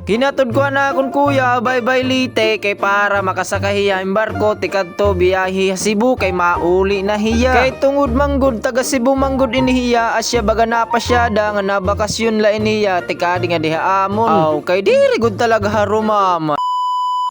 Ginatod ko na akong kuya, bye-bye lite, kay para makasakahiya ang barko, tikadto biyahe Cebu, kay mauli na hiya. Kay tungod manggod, taga Cebu manggod inihiya, asya baga napasyada, nga nabakasyon la iniya, tikadi nga diha amon. Aw, kay diri gud talaga harumama.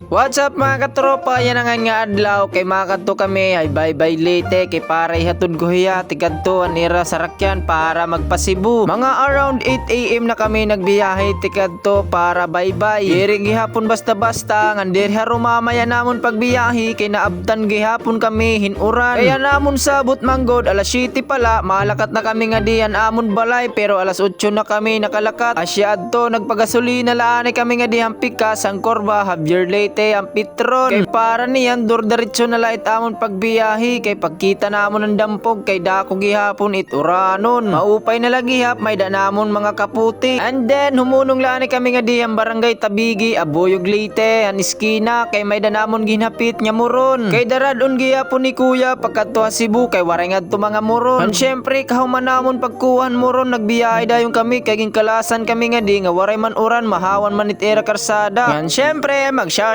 What's up mga katropa, yan ang nga adlaw, kay makadto kami, ay bye-bye late, kay para ihatod ko hiya, tikadto anira sarakyan para magpa-Cebu. Mga around 8 AM na kami nagbiyahe, tikadto para bye-bye. Diri gihapon basta-basta, ngandir harumamaya namon pagbiyahe, kay naabtan gihapon kami hinuran. Kaya namon sabot manggod, alas 7 pala, malakat na kami nga diyan amon balay, pero alas 8 na kami nakalakat. Asya adto, nagpagasolina laanay kami nga dihang pikas, ang korba, Javier late ang Petron. Kay para niyan durdaritso na lait amon pagbiyahe, kay pagkita namon ang dampog, kay dako gihapon ituranon. Maupay na lagi hap, may danamon mga kaputi. And then humunong laani kami nga diyang barangay Tabigi, Abuyog Leyte, an iskina, kay may danamon ginhapit nga muron. Kay daradon gihapon ni kuya pagkadto Cebu, kay waray ngadto mga muron. And syempre kahuman namon pagkuhan muron, nagbiyahe dayon kami, kay ginkalasan kami nga di nga waray man uran, mahawan man itera karsada. And syempre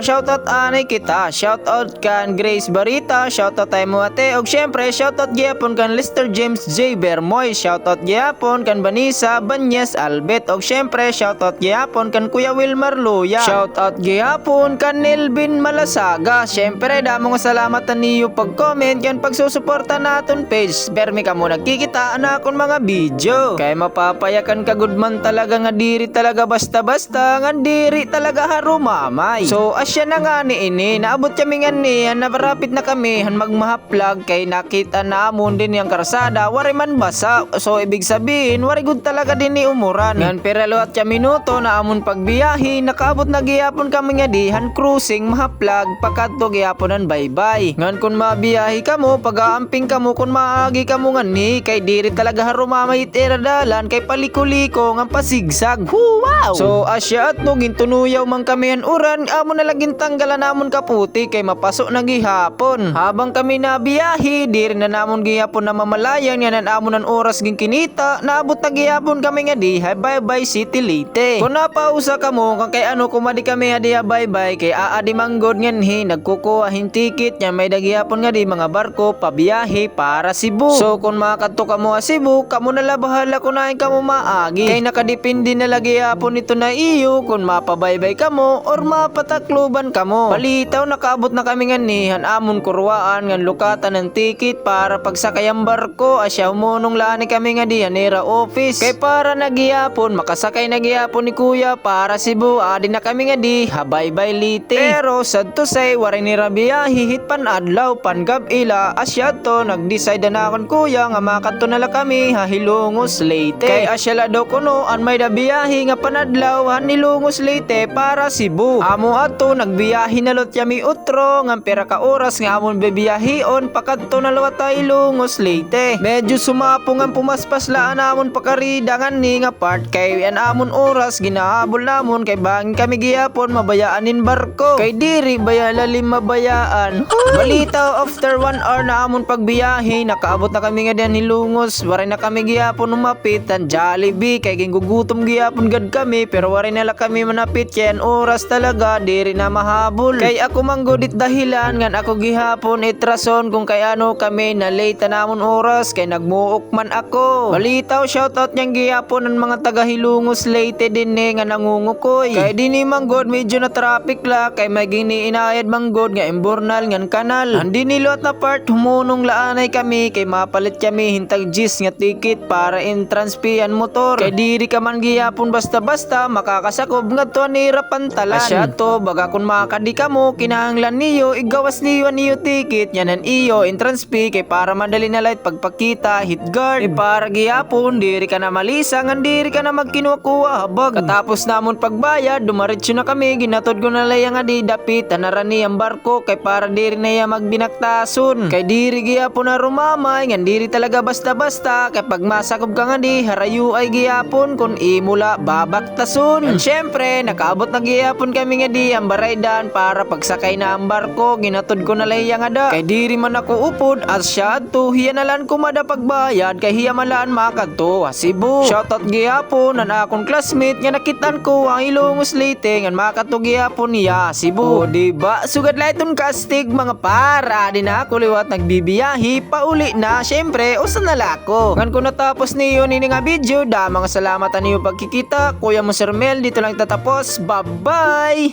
shoutout anay kita, shoutout kan Grace Barita, shoutout tayo mo ate, og syempre shoutout gyapon kan Lester James J. Bermoy, shoutout gyapon kan Vanessa Banyes Albet, og syempre shoutout gyapon kan Kuya Wilmar Luya, shoutout gyapon kan Nelvin Malasaga. Syempre damo nga salamat niyo pag-comment kan pagsusuporta naton page, permi ka mo nagkikita na akong mga video, kay mapapayakan ka gudman talaga nga diri talaga basta-basta, nga diri talaga harumamay. So asya na nga ni ini, naabot kami nga niyan, naparapit na kami han magmahaplag, kay nakita na amon din yung karsada, wari man basa. So ibig sabihin, wari good talaga din ni umuran. Ngan peralo at kya minuto na amon pagbiyahe, nakaabot na gihapon kami nga dihan cruising mahaplag, pakadto gihaponan bye-bye. Ngan kun mabiyahe kamo, pag-aamping kamo, kun maagi kamo nga ni, kay diri talaga harumamay itera dalan, kay paliko-liko nga pasigsag. Wow! So asya at no, gintunuyaw man kami ang uran, amon na laging tanggalan namon kaputi, kay mapasok na gihapon. Habang kami nabiyahe, diri na namon gihapon na mamalayan, yan amon ang oras ging kinita, naabot na gihapon kami nga di bye-bye City Leyte. Kung napausa kamo, kang kay ano kumadi kami nga di bye-bye, kay aadi manggod ngan hi, nagkukuha hin ticket, yan may dagihapon nga di mga barko pabiyahe para Cebu. So kung makadto kamo Cebu, kamo nala bahala kunain kamo maagi, kay nakadepende na lagi hapon ito na iyo, kung mapabaybay kamo or mapatakluban kamo. Palitaw nakaabot na kami nga nihan amon kurwaan nga lukatan ng ticket para pagsakay ang barko, asya umunong laani kami nga diyan nera office, kay para nagihapon makasakay nagihapon ni kuya para Cebu, adi na kami nga di bye-bye Leyte. Pero sad to say, wari ni rabiya hihit pan adlaw pan gab-ila, asya to nag-decide na akon kuya nga makadto nala kami hahilungos Leyte, kay asya la do kuno an may dabiyahe nga panadlaw hanilungos Leyte para Cebu. Amo ato nagbiyahe na lot yami utro, nga pera ka oras nga amon bebiyahion pakadto na lawatay lungos Leyte. Medyo sumapong ang pumaspas laan amon pakarida nga ni nga part, kay an amon oras ginahabol namon, kay bangin kami gihapon mabayaanin barko, kay diri baya lalim mabayaan. Balitaw after 1 hour na amon pagbiyahe, nakaabot na kami nga diyan nilungos, waray na kami gihapon umapit ang Jollibee, kay gingugutom gihapon gad kami, pero waray na la kami manapit, kay an oras talaga diri na mahabol. Kay ako manggodit dahilan ngan ako gihapon itrason kung kay ano kami na late na namon oras, kay nagmuok man ako. Balitaw shoutout niyang gihapon ang mga taga Hilungos Leyte din nga nangungukoy, kay dini manggod medyo na traffic la, kay maging ni inayad manggod nga imbornal ngan kanal. Andi nilot na part humunong laanay kami, kay mapalit kami hintag gis nga ticket para entrance fee an motor, kay diri ka man gihapon basta-basta makakasakob nga to ni rapantalan. Asya to baga kun makadi kamo, kinahanglan niyo igawas niyo ticket yanan iyo entrance fee, kay para madali na light pagpakita hit guard, para gihapon diri ka na malisa ngan diri ka na magkinuha habag. Katapos namon pagbayad, dumaritso na kami, ginatod ko na laya nga di dapit anarani ang barko, kay para diri na ya magbinaktason, kay diri gihapon na rumamay ngan diri talaga basta-basta, kay pag masakob ka nga di harayu ay gihapon kun imula babaktason. And syempre nakaabot na gihapon kami nga di ang raydan para pagsakay na ang barko ginatod ko na lahiya nga da. Kay diri man ako upod at siya adto hiya nalan ko mada pagbayad kay hiya malaan makadto Cebu. Shoutout gihapon ang akong classmate nga nakitan ko ang Ilongos Leyte nga makadto gihapon niya Cebu. O diba sugad layton kastig mga para di na ako liwat nagbibiyahi pauli na syempre usa na lako. Ngan ko natapos niyo nini nga video da mga salamat niyo pagkikita. Kuya mo Sir Mel dito lang tatapos. Bye bye.